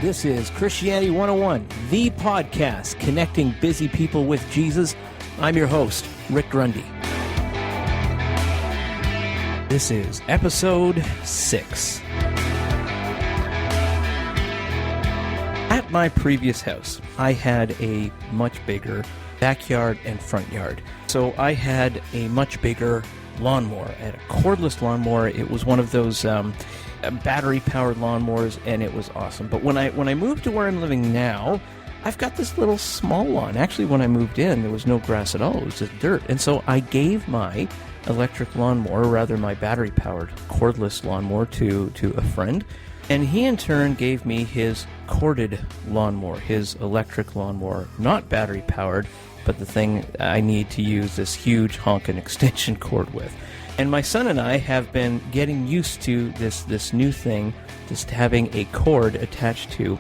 This is Christianity 101, the podcast connecting busy people with Jesus. I'm your host, Rick Grundy. This is episode 6. At my previous house, I had a much bigger backyard and front yard. So I had a much bigger lawnmower. I had a cordless lawnmower. It was one of those battery-powered lawnmowers, and it was awesome. But when I moved to where I'm living now, I've got this little small lawn. Actually, when I moved in, there was no grass at all. It was just dirt. And so I gave my electric lawnmower, or rather my battery-powered cordless lawnmower, to a friend. And he, in turn, gave me his corded lawnmower, his electric lawnmower, not battery-powered, but the thing I need to use this huge honking extension cord with. And my son and I have been getting used to this new thing, just having a cord attached to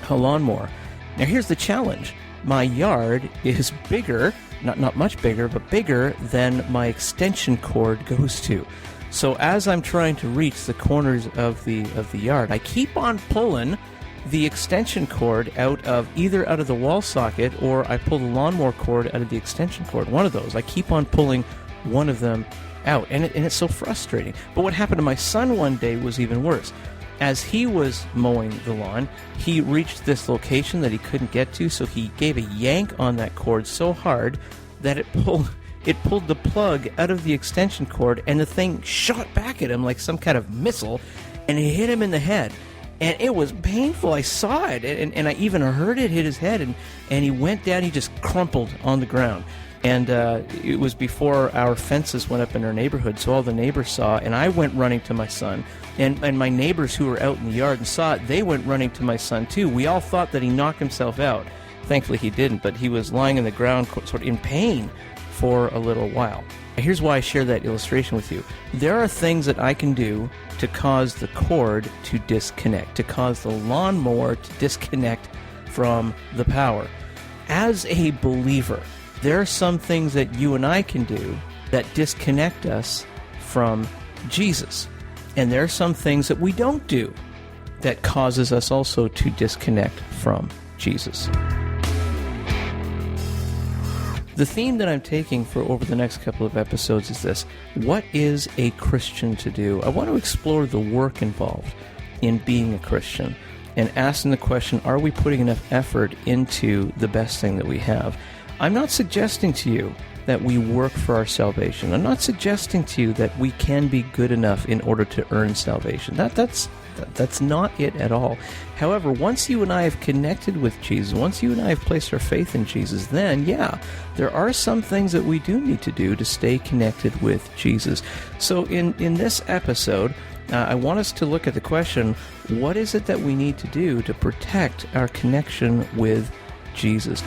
a lawnmower. Now here's the challenge. My yard is bigger, not much bigger, but bigger than my extension cord goes to. So as I'm trying to reach the corners of the yard, I keep on pulling the extension cord either out of the wall socket, or I pull the lawnmower cord out of the extension cord. One of those. I keep on pulling one of them out, and it's so frustrating. But what happened to my son one day was even worse. As he was mowing the lawn, he reached this location that he couldn't get to, so he gave a yank on that cord so hard that it pulled the plug out of the extension cord, and the thing shot back at him like some kind of missile, and it hit him in the head. And it was painful. I saw it, and I even heard it hit his head, and he went down. He just crumpled on the ground. And it was before our fences went up in our neighborhood, so all the neighbors saw, and I went running to my son. And my neighbors who were out in the yard and saw it, they went running to my son too. We all thought that he knocked himself out. Thankfully he didn't, but he was lying on the ground sort of in pain for a little while. Here's why I share that illustration with you. There are things that I can do to cause the cord to disconnect, to cause the lawnmower to disconnect from the power. As a believer, there are some things that you and I can do that disconnect us from Jesus. And there are some things that we don't do that causes us also to disconnect from Jesus. The theme that I'm taking for over the next couple of episodes is this: what is a Christian to do? I want to explore the work involved in being a Christian and asking the question, are we putting enough effort into the best thing that we have? I'm not suggesting to you that we work for our salvation. I'm not suggesting to you that we can be good enough in order to earn salvation. That's not it at all. However, once you and I have connected with Jesus, once you and I have placed our faith in Jesus, then, yeah, there are some things that we do need to do to stay connected with Jesus. So in this episode, I want us to look at the question, what is it that we need to do to protect our connection with Jesus?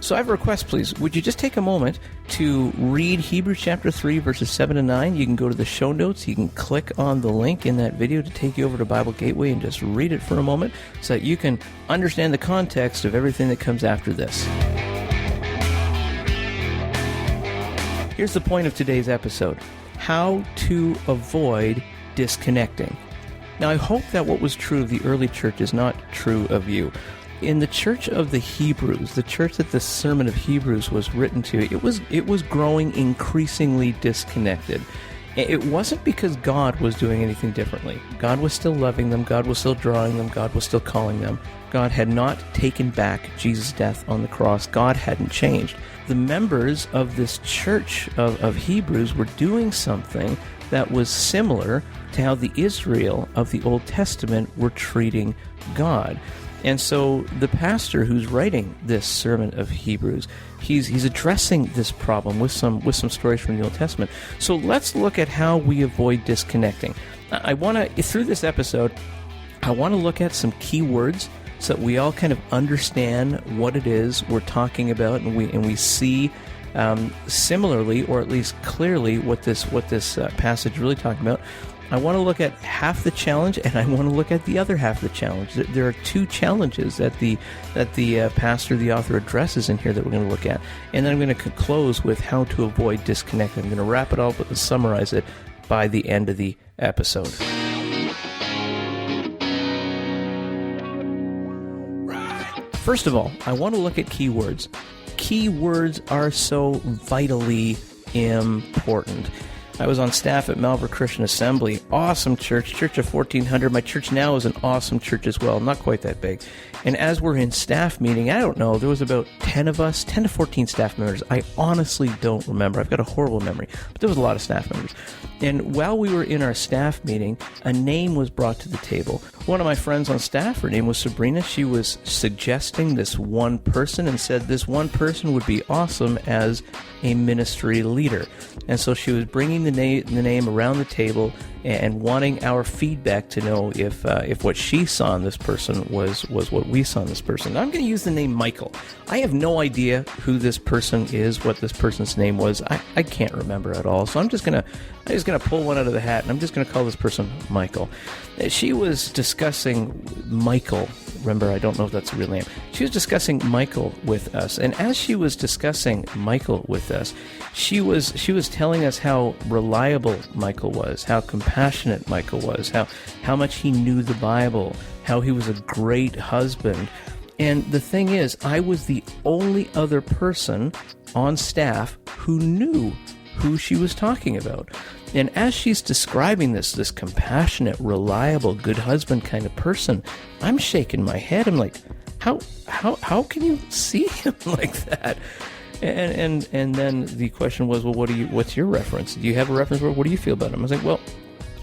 So I have a request, please. Would you just take a moment to read Hebrews chapter 3, verses 7 to 9? You can go to the show notes. You can click on the link in that video to take you over to Bible Gateway and just read it for a moment so that you can understand the context of everything that comes after this. Here's the point of today's episode: how to avoid disconnecting. Now, I hope that what was true of the early church is not true of you. In the church of the Hebrews, the church that the sermon of Hebrews was written to, it was growing increasingly disconnected. It wasn't because God was doing anything differently. God was still loving them. God was still drawing them. God was still calling them. God had not taken back Jesus' death on the cross. God hadn't changed. The members of this church of Hebrews were doing something that was similar to how the Israel of the Old Testament were treating God. And so the pastor who's writing this sermon of Hebrews, he's addressing this problem with some stories from the Old Testament. So let's look at how we avoid disconnecting. Through this episode, I want to look at some key words so that we all kind of understand what it is we're talking about, and we see similarly, or at least clearly, what this passage is really talking about. I want to look at half the challenge, and I want to look at the other half of the challenge. There are two challenges that the pastor, the author, addresses in here that we're going to look at. And then I'm going to close with how to avoid disconnecting. I'm going to wrap it all up and summarize it by the end of the episode. First of all, I want to look at keywords. Keywords are so vitally important. I was on staff at Malvern Christian Assembly. Awesome church of 1,400. My church now is an awesome church as well, not quite that big. And as we're in staff meeting, I don't know, there was about 10 of us, 10 to 14 staff members. I honestly don't remember. I've got a horrible memory, but there was a lot of staff members. And while we were in our staff meeting, a name was brought to the table. One of my friends on staff, her name was Sabrina. She was suggesting this one person and said this one person would be awesome as a ministry leader. And so she was bringing the name around the table and wanting our feedback to know if what she saw in this person was what we saw in this person. Now, I'm going to use the name Michael. I have no idea who this person is, what this person's name was. I can't remember at all. So I'm just gonna pull one out of the hat, and I'm just gonna call this person Michael. She was discussing Michael. Remember, I don't know if that's a real name. She was discussing Michael with us, and as she was discussing Michael with us, she was telling us how reliable Michael was, how compassionate Michael was, how much he knew the Bible, how he was a great husband. And the thing is, I was the only other person on staff who knew who she was talking about. And as she's describing this compassionate, reliable, good husband kind of person, I'm shaking my head. I'm like, how can you see him like that? And then the question was, well, what's your reference? Do you have a reference? What do you feel about him? I was like, well,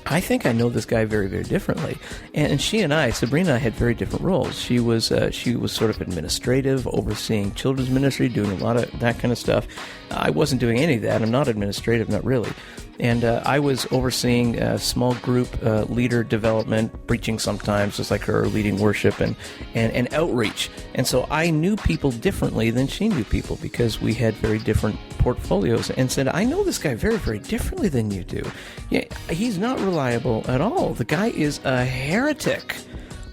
I think I know this guy very, very differently. And she and I, Sabrina and I, had very different roles. She was sort of administrative, overseeing children's ministry, doing a lot of that kind of stuff. I wasn't doing any of that. I'm not administrative, not really. And I was overseeing small group leader development, preaching sometimes, just like her, leading worship and outreach. And so I knew people differently than she knew people because we had very different portfolios, and said, I know this guy very, very differently than you do. Yeah, he's not reliable at all. The guy is a heretic.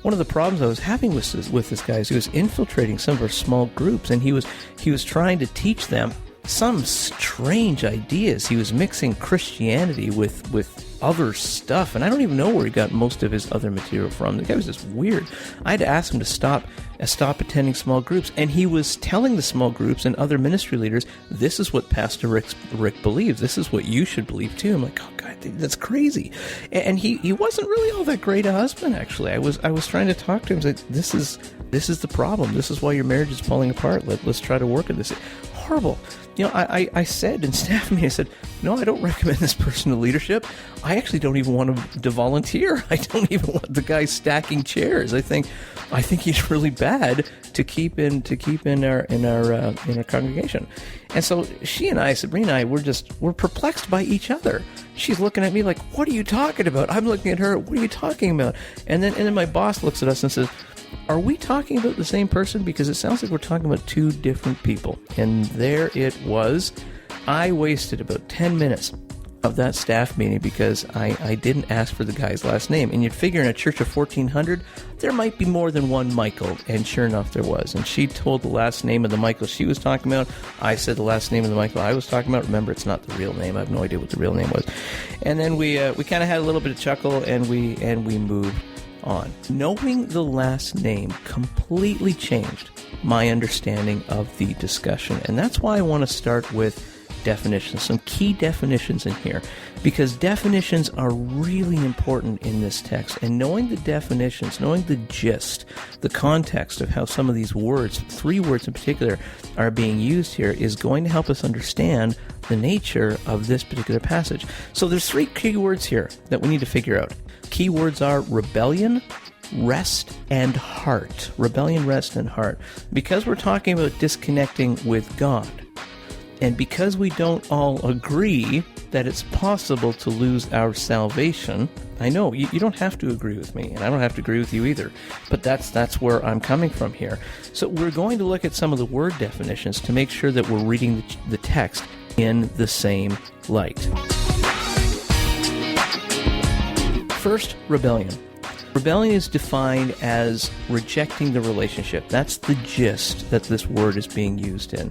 One of the problems I was having with this guy is he was infiltrating some of our small groups, and he was trying to teach them some strange ideas. He was mixing Christianity with other stuff, and I don't even know where he got most of his other material from. The guy was just weird. I had to ask him to stop attending small groups, and he was telling the small groups and other ministry leaders, this is what Pastor Rick believes. This is what you should believe too. I'm like, oh God, that's crazy. And he wasn't really all that great a husband, actually. I was trying to talk to him, like, this is the problem. This is why your marriage is falling apart. Let's try to work at this. Horrible. You know, I said in staff meeting, I said, no, I don't recommend this person to leadership. I actually don't even want him to volunteer. I don't even want the guy stacking chairs. I think he's really bad to keep in our congregation. And so she and I, Sabrina and I, we're perplexed by each other. She's looking at me like, what are you talking about? I'm looking at her, what are you talking about? And then my boss looks at us and says, are we talking about the same person? Because it sounds like we're talking about two different people. And there it was. I wasted about 10 minutes of that staff meeting because I didn't ask for the guy's last name. And you'd figure in a church of 1,400, there might be more than one Michael. And sure enough, there was. And she told the last name of the Michael she was talking about. I said the last name of the Michael I was talking about. Remember, it's not the real name. I have no idea what the real name was. And then we kind of had a little bit of chuckle, and we moved on. Knowing the last name completely changed my understanding of the discussion. And that's why I want to start with definitions, some key definitions in here, because definitions are really important in this text. And knowing the definitions, knowing the gist, the context of how some of these words, 3 words in particular, are being used here is going to help us understand the nature of this particular passage. So there's 3 key words here that we need to figure out. Key words are rebellion, rest, and heart. Rebellion, rest, and heart. Because we're talking about disconnecting with God, and because we don't all agree that it's possible to lose our salvation, I know you don't have to agree with me, and I don't have to agree with you either, but that's where I'm coming from here. So we're going to look at some of the word definitions to make sure that we're reading the text in the same light. First, rebellion. Rebellion is defined as rejecting the relationship. That's the gist that this word is being used in.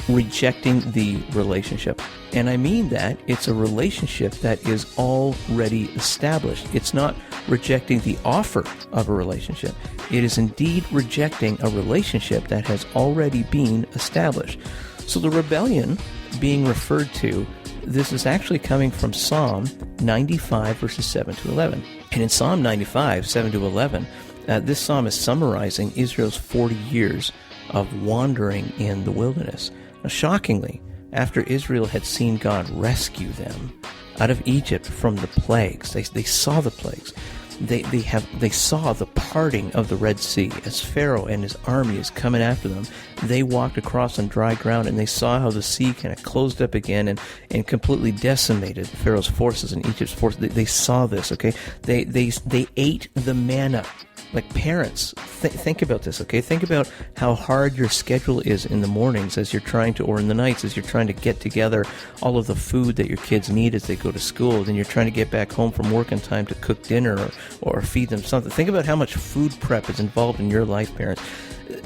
rejecting the relationship. And I mean that it's a relationship that is already established. It's not rejecting the offer of a relationship. It is indeed rejecting a relationship that has already been established. So the rebellion being referred to, this is actually coming from Psalm 95, verses 7 to 11. And in Psalm 95, 7 to 11, this psalm is summarizing Israel's 40 years of wandering in the wilderness. Now, shockingly, after Israel had seen God rescue them out of Egypt from the plagues, they saw the plagues. They saw the parting of the Red Sea as Pharaoh and his army is coming after them. They walked across on dry ground, and they saw how the sea kind of closed up again and completely decimated Pharaoh's forces and Egypt's forces. They saw this, okay? They ate the manna. Like parents, think about this, okay? Think about how hard your schedule is in the mornings as you're trying to, or in the nights as you're trying to get together all of the food that your kids need as they go to school. Then you're trying to get back home from work in time to cook dinner or feed them something. Think about how much food prep is involved in your life, parents.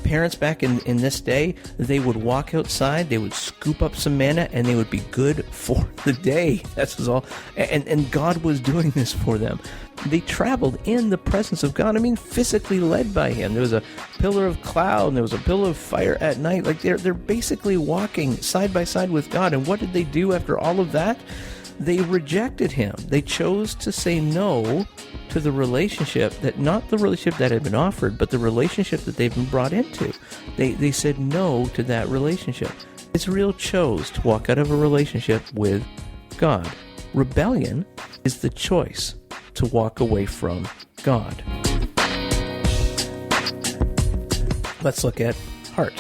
Parents back in this day, they would walk outside, they would scoop up some manna, and they would be good for the day. That's all. And God was doing this for them. They traveled in the presence of God. I mean, physically led by Him. There was a pillar of cloud, and there was a pillar of fire at night. Like they're basically walking side by side with God. And what did they do after all of that? They rejected Him. They chose to say no to the relationship, that not the relationship that had been offered, but the relationship that they've been brought into. They said no to that relationship. Israel chose to walk out of a relationship with God. Rebellion is the choice to walk away from God. Let's look at heart.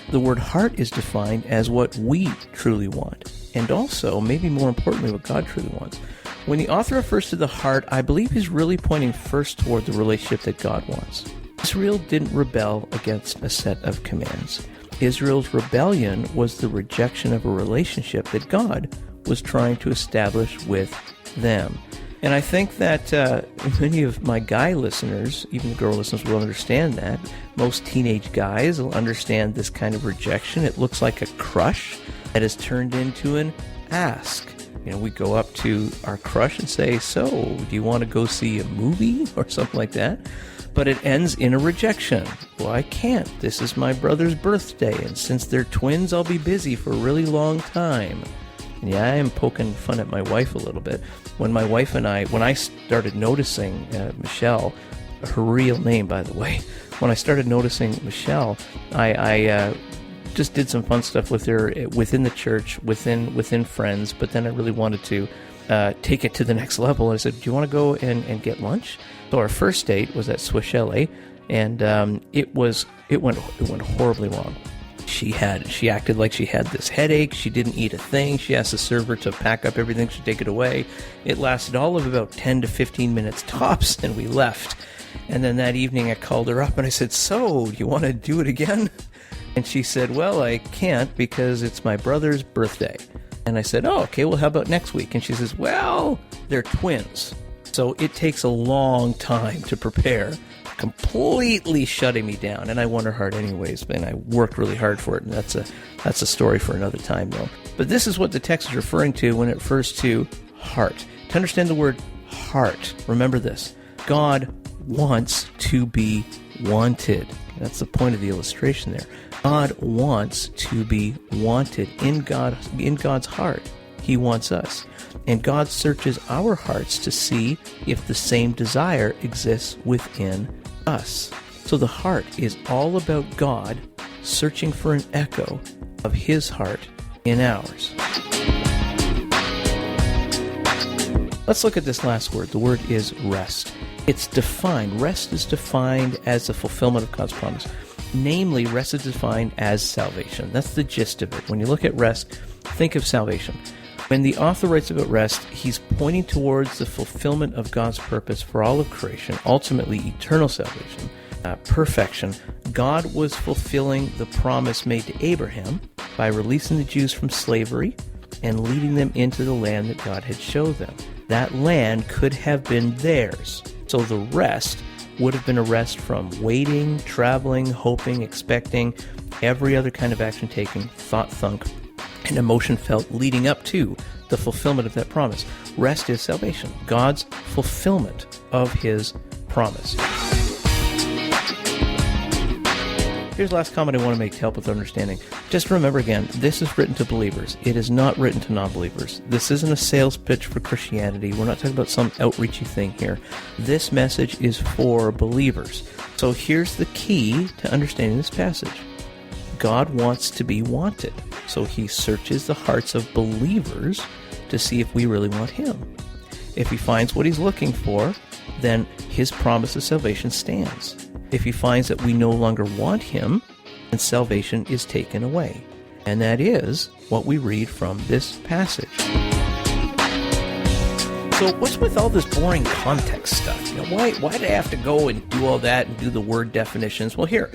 The word heart is defined as what we truly want, and also, maybe more importantly, what God truly wants. When the author refers to the heart, I believe he's really pointing first toward the relationship that God wants. Israel didn't rebel against a set of commands. Israel's rebellion was the rejection of a relationship that God was trying to establish with them. And I think that many of my guy listeners, even the girl listeners, will understand that. Most teenage guys will understand this kind of rejection. It looks like a crush that has turned into an ask. You know, we go up to our crush and say, so, do you want to go see a movie or something like that? But it ends in a rejection. Well, I can't. This is my brother's birthday, and since they're twins, I'll be busy for a really long time. And yeah, I am poking fun at my wife a little bit. When I started noticing Michelle, her real name, by the way, when I started noticing Michelle, I just did some fun stuff with her within the church, within friends, but then I really wanted to take it to the next level. And I said, do you want to go and get lunch? So our first date was at Swiss Chalet, and it went horribly wrong. She acted like she had this headache. She didn't eat a thing. She asked the server to pack up everything. She'd take it away. It lasted all of about 10 to 15 minutes tops, and we left. And then that evening I called her up and I said, so, do you want to do it again? And she said, well, I can't because it's my brother's birthday. And I said, oh, okay, well, how about next week? And she says, well, they're twins, so it takes a long time to prepare, completely shutting me down. And I won her heart anyways, and I worked really hard for it, and that's a story for another time, though. But this is what the text is referring to when it refers to heart. To understand the word heart, remember this. God wants to be wanted. That's the point of the illustration there. God wants to be wanted. In God's heart, He wants us. And God searches our hearts to see if the same desire exists within us. So the heart is all about God searching for an echo of His heart in ours. Let's look at this last word. The word is rest. Rest is defined as the fulfillment of God's promise. Namely, rest is defined as salvation. That's the gist of it. When you look at rest, think of salvation. When the author writes about rest, he's pointing towards the fulfillment of God's purpose for all of creation, ultimately eternal salvation, perfection. God was fulfilling the promise made to Abraham by releasing the Jews from slavery and leading them into the land that God had showed them. That land could have been theirs. So the rest would have been a rest from waiting, traveling, hoping, expecting, every other kind of action taken, thought thunk, and emotion felt leading up to the fulfillment of that promise. Rest is salvation, God's fulfillment of his promise. Here's the last comment I want to make to help with understanding. Just remember again, this is written to believers. It is not written to non-believers. This isn't a sales pitch for Christianity. We're not talking about some outreachy thing here. This message is for believers. So here's the key to understanding this passage. God wants to be wanted. So he searches the hearts of believers to see if we really want him. If he finds what he's looking for, then his promise of salvation stands. If he finds that we no longer want him, then salvation is taken away. And that is what we read from this passage. So what's with all this boring context stuff? Why do I have to go and do all that and do the word definitions? Well, here,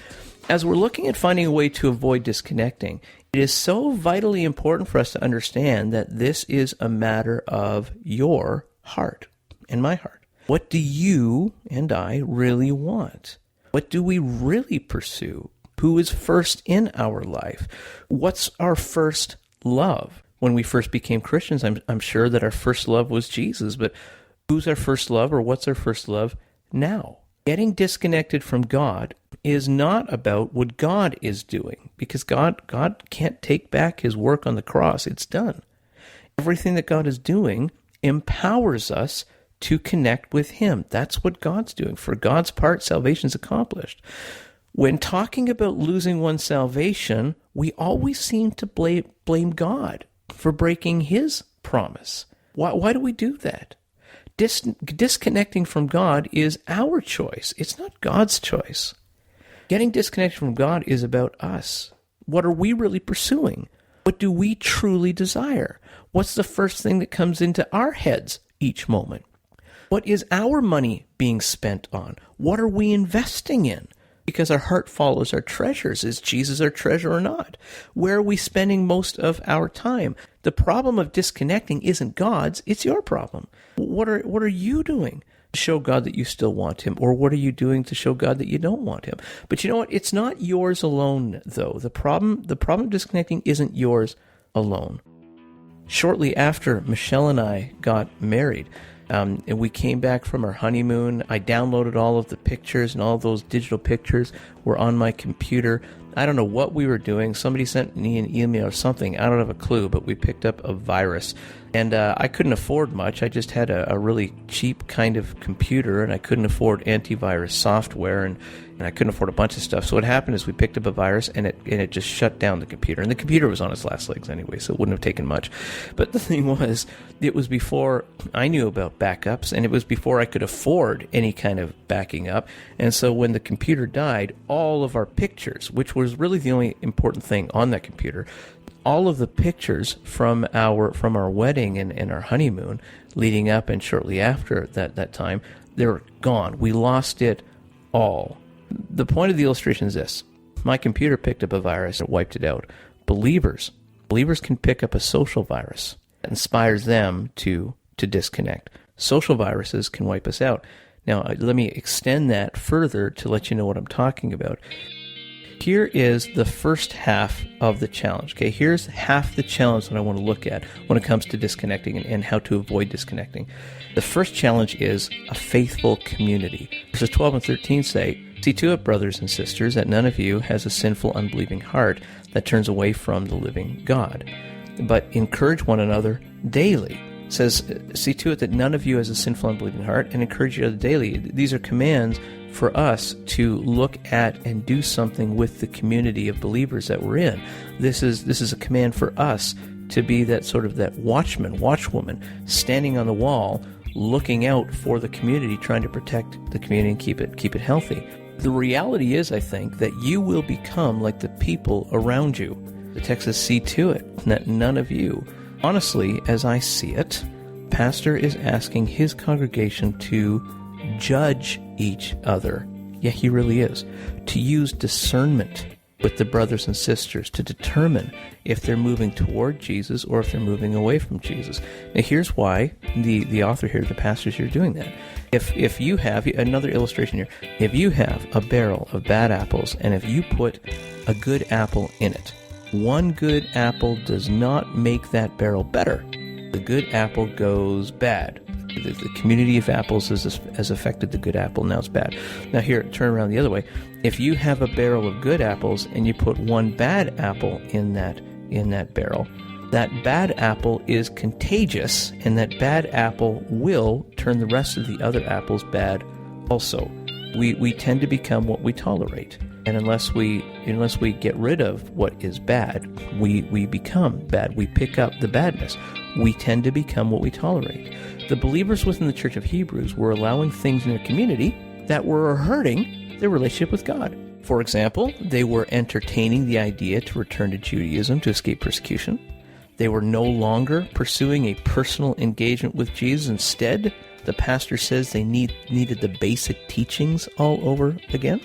as we're looking at finding a way to avoid disconnecting, it is so vitally important for us to understand that this is a matter of your heart and my heart. What do you and I really want? What do we really pursue? Who is first in our life? What's our first love? When we first became Christians, I'm sure that our first love was Jesus, but who's our first love or what's our first love now? Getting disconnected from God is not about what God is doing, because God can't take back his work on the cross. It's done. Everything that God is doing empowers us to connect with him. That's what God's doing. For God's part, salvation is accomplished. When talking about losing one's salvation, we always seem to blame God for breaking his promise. Why do we do that? Disconnecting from God is our choice. It's not God's choice. Getting disconnected from God is about us. What are we really pursuing? What do we truly desire? What's the first thing that comes into our heads each moment? What is our money being spent on? What are we investing in? Because our heart follows our treasures. Is Jesus our treasure or not? Where are we spending most of our time? The problem of disconnecting isn't God's, it's your problem. What are you doing to show God that you still want him? Or what are you doing to show God that you don't want him? But you know what? It's not yours alone, though. The problem of disconnecting isn't yours alone. Shortly after Michelle and I got married, and we came back from our honeymoon. I downloaded all of the pictures, and all of those digital pictures were on my computer. I don't know what we were doing. Somebody sent me an email or something. I don't have a clue, but we picked up a virus. And I couldn't afford much. I just had a really cheap kind of computer, and I couldn't afford antivirus software, and I couldn't afford a bunch of stuff. So what happened is we picked up a virus, and it just shut down the computer. And the computer was on its last legs anyway, so it wouldn't have taken much. But the thing was, it was before I knew about backups, and it was before I could afford any kind of backing up. And so when the computer died, all of our pictures, which was really the only important thing on that computer, all of the pictures from our wedding and our honeymoon leading up and shortly after that time, they were gone. We lost it all. The point of the illustration is this. My computer picked up a virus and wiped it out. Believers can pick up a social virus that inspires them to disconnect. Social viruses can wipe us out. Now, let me extend that further to let you know what I'm talking about. Here is the first half of the challenge. Okay, here's half the challenge that I want to look at when it comes to disconnecting and how to avoid disconnecting. The first challenge is a faithful community. Verses 12 and 13 say, "See to it, brothers and sisters, that none of you has a sinful, unbelieving heart that turns away from the living God, but encourage one another daily." It says, see to it that none of you has a sinful, unbelieving heart, and encourage each other daily. These are commands for us to look at and do something with the community of believers that we're in. This is a command for us to be that sort of that watchman, watchwoman, standing on the wall, looking out for the community, trying to protect the community and keep it healthy. The reality is, I think, that you will become like the people around you. The text says, see to it that none of you. Honestly, as I see it, pastor is asking his congregation to judge each other. Yeah, he really is. To use discernment with the brothers and sisters to determine if they're moving toward Jesus or if they're moving away from Jesus. Now, here's why the author here, the pastors here, are doing that. If you have, another illustration here, if you have a barrel of bad apples, and if you put a good apple in it, one good apple does not make that barrel better. The good apple goes bad. The community of apples has affected the good apple, now it's bad. Now here, turn around the other way. If you have a barrel of good apples and you put one bad apple in that barrel, that bad apple is contagious, and that bad apple will turn the rest of the other apples bad also. We tend to become what we tolerate. And unless we get rid of what is bad, we become bad. We pick up the badness. We tend to become what we tolerate. The believers within the Church of Hebrews were allowing things in their community that were hurting their relationship with God. For example, they were entertaining the idea to return to Judaism to escape persecution. They were no longer pursuing a personal engagement with Jesus. Instead, the pastor says they needed the basic teachings all over again.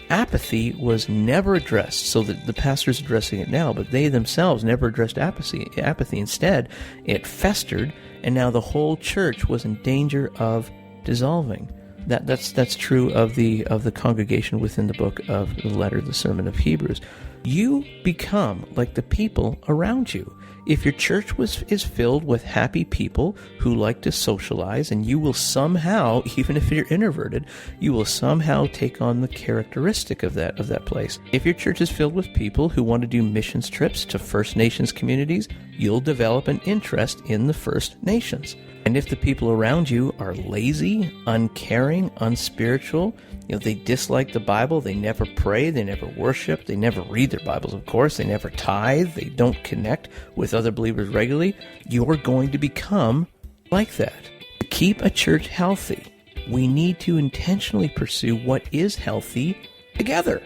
Apathy was never addressed, so that the pastor's addressing it now, but they themselves never addressed apathy. Instead, it festered, and now the whole church was in danger of dissolving. That's true of the congregation within the book of the letter, the Sermon of Hebrews. You become like the people around you. If your church is filled with happy people who like to socialize, and you will somehow, even if you're introverted, you will somehow take on the characteristic of that place. If your church is filled with people who want to do missions trips to First Nations communities, you'll develop an interest in the First Nations. And if the people around you are lazy, uncaring, unspiritual, they dislike the Bible, they never pray, they never worship, they never read their Bibles, of course, they never tithe, they don't connect with other believers regularly, you're going to become like that. To keep a church healthy, we need to intentionally pursue what is healthy together.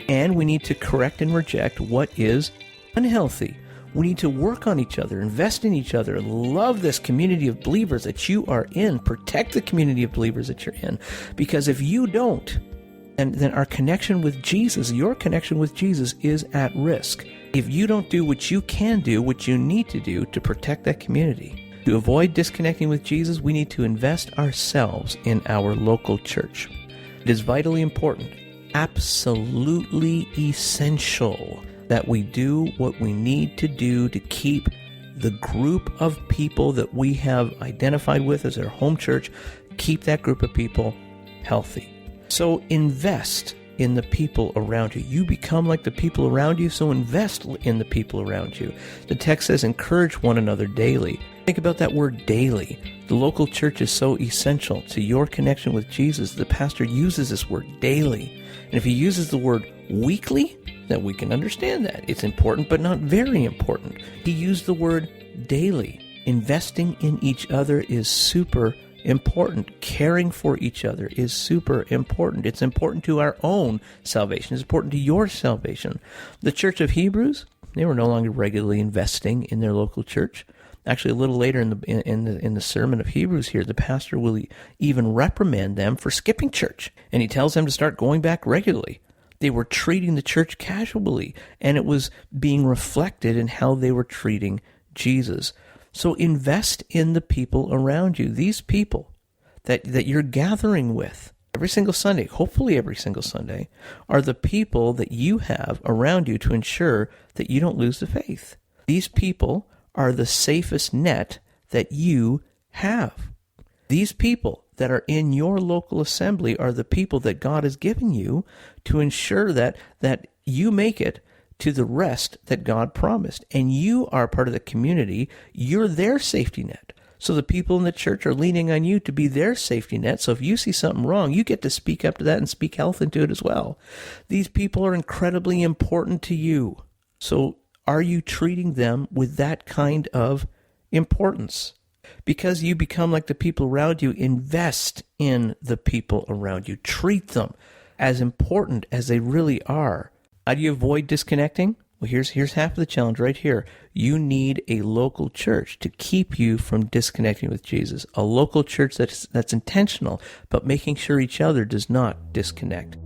And we need to correct and reject what is unhealthy. We need to work on each other, invest in each other, love this community of believers that you are in, protect the community of believers that you're in. Because if you don't, then our connection with Jesus, your connection with Jesus is at risk. If you don't do what you can do, what you need to do to protect that community. To avoid disconnecting with Jesus, we need to invest ourselves in our local church. It is vitally important, absolutely essential, that we do what we need to do to keep the group of people that we have identified with as our home church, keep that group of people healthy. So invest in the people around you. You become like the people around you, so invest in the people around you. The text says, encourage one another daily. Think about that word daily. The local church is so essential to your connection with Jesus. The pastor uses this word daily. And if he uses the word weekly, then we can understand that. It's important, but not very important. He used the word daily. Investing in each other is super important. Caring for each other is super important. It's important to our own salvation. It's important to your salvation. The Church of Hebrews, they were no longer regularly investing in their local church. Actually, a little later in the Sermon of Hebrews here, the pastor will even reprimand them for skipping church. And he tells them to start going back regularly. They were treating the church casually, and it was being reflected in how they were treating Jesus. So invest in the people around you. These people that you're gathering with every single Sunday, hopefully every single Sunday, are the people that you have around you to ensure that you don't lose the faith. These people are the safest net that you have. These people that are in your local assembly are the people that God has given you to ensure that you make it to the rest that God promised. And you are part of the community. You're their safety net. So the people in the church are leaning on you to be their safety net. So if you see something wrong, you get to speak up to that and speak health into it as well. These people are incredibly important to you. So are you treating them with that kind of importance? Because you become like the people around you, invest in the people around you. Treat them as important as they really are. How do you avoid disconnecting? Well, here's half of the challenge right here. You need a local church to keep you from disconnecting with Jesus. A local church that's intentional, but making sure each other does not disconnect.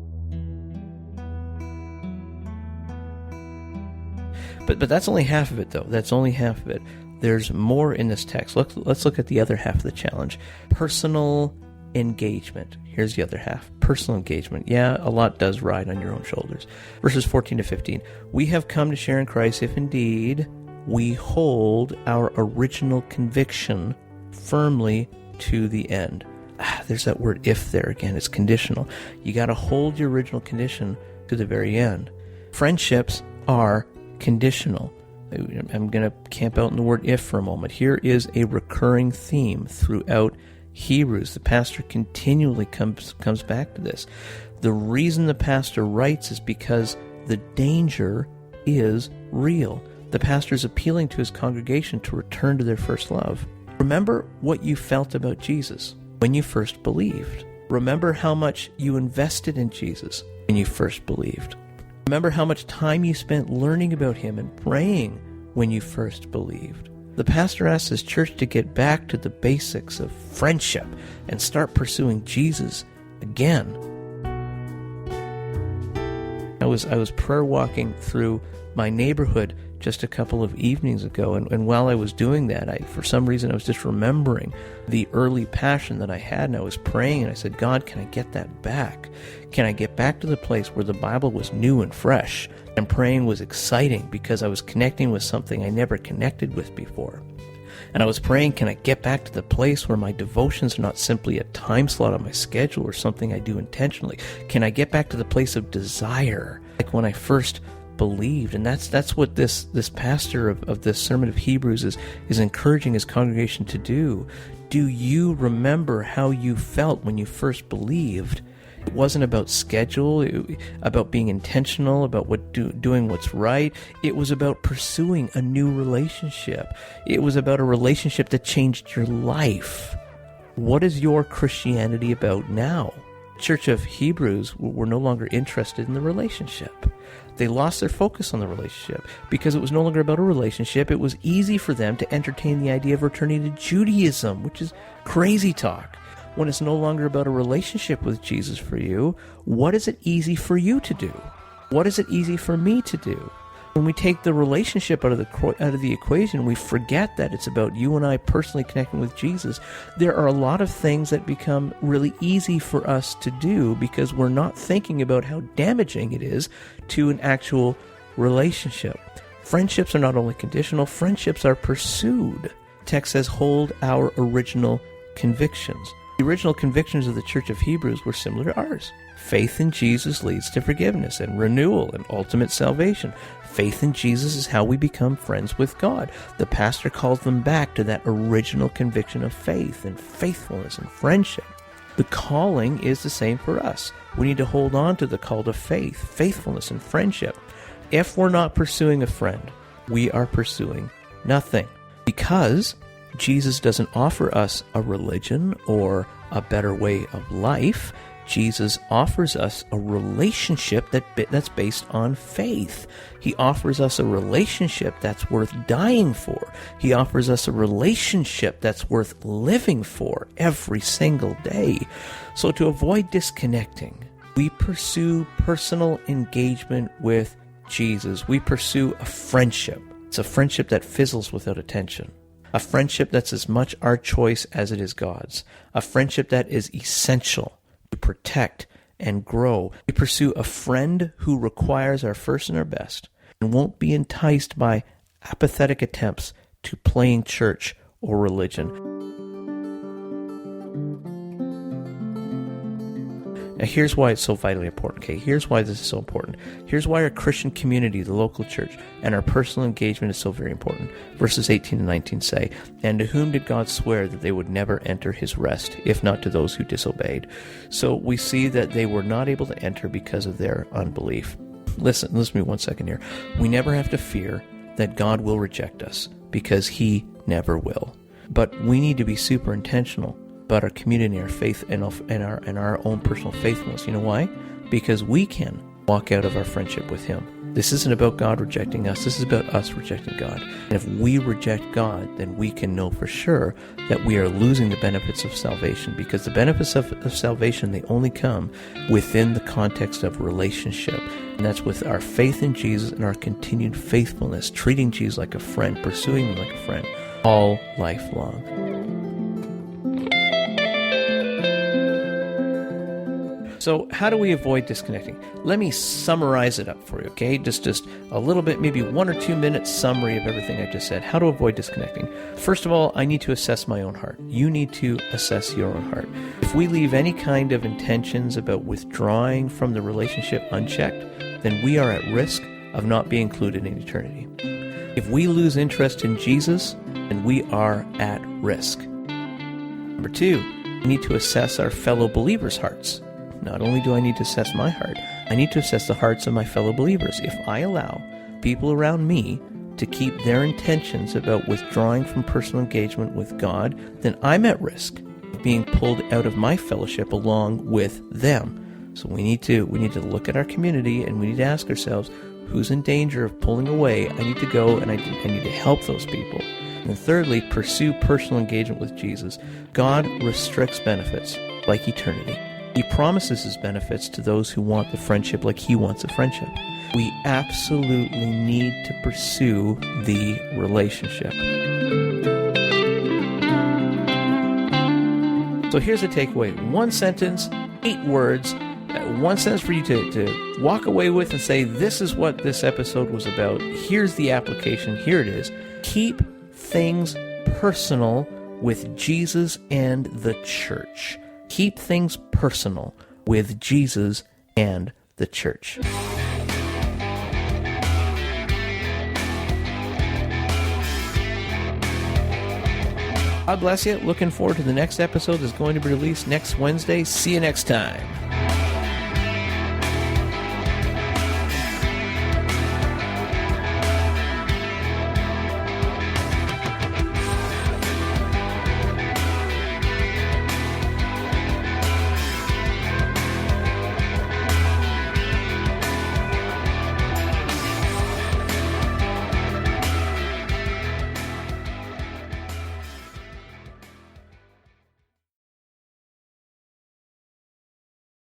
But that's only half of it, though. That's only half of it. There's more in this text. Let's look at the other half of the challenge. Personal engagement. Here's the other half, personal engagement. Yeah, a lot does ride on your own shoulders. Verses 14 to 15. We have come to share in Christ if indeed we hold our original conviction firmly to the end. There's that word if there again. It's conditional. You got to hold your original condition to the very end. Friendships are conditional. I'm going to camp out in the word if for a moment. Here is a recurring theme throughout Hebrews. The pastor continually comes back to this. The reason the pastor writes is because the danger is real. The pastor is appealing to his congregation to return to their first love. Remember what you felt about Jesus when you first believed. Remember how much you invested in Jesus when you first believed. Remember how much time you spent learning about him and praying when you first believed. The pastor asks his church to get back to the basics of friendship and start pursuing Jesus again. I was prayer walking through my neighborhood just a couple of evenings ago, and while I was doing that, for some reason I was just remembering the early passion that I had, and I was praying, and I said, God, can I get that back? Can I get back to the place where the Bible was new and fresh, and praying was exciting because I was connecting with something I never connected with before? And I was praying, can I get back to the place where my devotions are not simply a time slot on my schedule or something I do intentionally? Can I get back to the place of desire, like when I first believed? And that's what this pastor of this sermon of Hebrews is encouraging his congregation to do. Do you remember how you felt when you first believed? It wasn't about schedule, about being intentional, about doing what's right. It was about pursuing a new relationship. It was about a relationship that changed your life. What is your Christianity about now? Church of Hebrews were no longer interested in the relationship. They lost their focus on the relationship because it was no longer about a relationship. It was easy for them to entertain the idea of returning to Judaism, which is crazy talk. When it's no longer about a relationship with Jesus for you, what is it easy for you to do? What is it easy for me to do? When we take the relationship out of the equation, we forget that it's about you and I personally connecting with Jesus. There are a lot of things that become really easy for us to do because we're not thinking about how damaging it is to an actual relationship. Friendships are not only conditional, friendships are pursued. The text says, hold our original convictions. The original convictions of the Church of Hebrews were similar to ours. Faith in Jesus leads to forgiveness and renewal and ultimate salvation. Faith in Jesus is how we become friends with God. The pastor calls them back to that original conviction of faith and faithfulness and friendship. The calling is the same for us. We need to hold on to the call to faith, faithfulness, and friendship. If we're not pursuing a friend, we are pursuing nothing. Because Jesus doesn't offer us a religion or a better way of life. Jesus offers us a relationship that's based on faith. He offers us a relationship that's worth dying for. He offers us a relationship that's worth living for every single day. So to avoid disconnecting, we pursue personal engagement with Jesus. We pursue a friendship. It's a friendship that fizzles without attention. A friendship that's as much our choice as it is God's. A friendship that is essential to protect and grow. We pursue a friend who requires our first and our best and won't be enticed by apathetic attempts to playing church or religion. Now here's why it's so vitally important, okay? Here's why this is so important. Here's why our Christian community, the local church, and our personal engagement is so very important. Verses 18 and 19 say, "And to whom did God swear that they would never enter his rest, if not to those who disobeyed?" So we see that they were not able to enter because of their unbelief. Listen to me 1 second here. We never have to fear that God will reject us, because he never will. But we need to be super intentional about our community, our faith, and our own personal faithfulness. You know why? Because we can walk out of our friendship with him. This isn't about God rejecting us. This is about us rejecting God. And if we reject God, then we can know for sure that we are losing the benefits of salvation, because the benefits of salvation, they only come within the context of relationship. And that's with our faith in Jesus and our continued faithfulness, treating Jesus like a friend, pursuing him like a friend, all life long. So how do we avoid disconnecting? Let me summarize it up for you, okay? Just a little bit, maybe 1 or 2 minute summary of everything I just said. How to avoid disconnecting. First of all, I need to assess my own heart. You need to assess your own heart. If we leave any kind of intentions about withdrawing from the relationship unchecked, then we are at risk of not being included in eternity. If we lose interest in Jesus, then we are at risk. Number 2, we need to assess our fellow believers' hearts. Not only do I need to assess my heart, I need to assess the hearts of my fellow believers. If I allow people around me to keep their intentions about withdrawing from personal engagement with God, then I'm at risk of being pulled out of my fellowship along with them. So we need to look at our community, and we need to ask ourselves, who's in danger of pulling away? I need to go and I need to help those people. And thirdly, pursue personal engagement with Jesus. God restricts benefits like eternity. He promises his benefits to those who want the friendship like he wants a friendship. We absolutely need to pursue the relationship. So here's the takeaway. 1 sentence, 8 words. 1 sentence for you to walk away with and say, this is what this episode was about. Here's the application. Here it is. Keep things personal with Jesus and the church. Keep things personal with Jesus and the church. God bless you. Looking forward to the next episode that's going to be released next Wednesday. See you next time.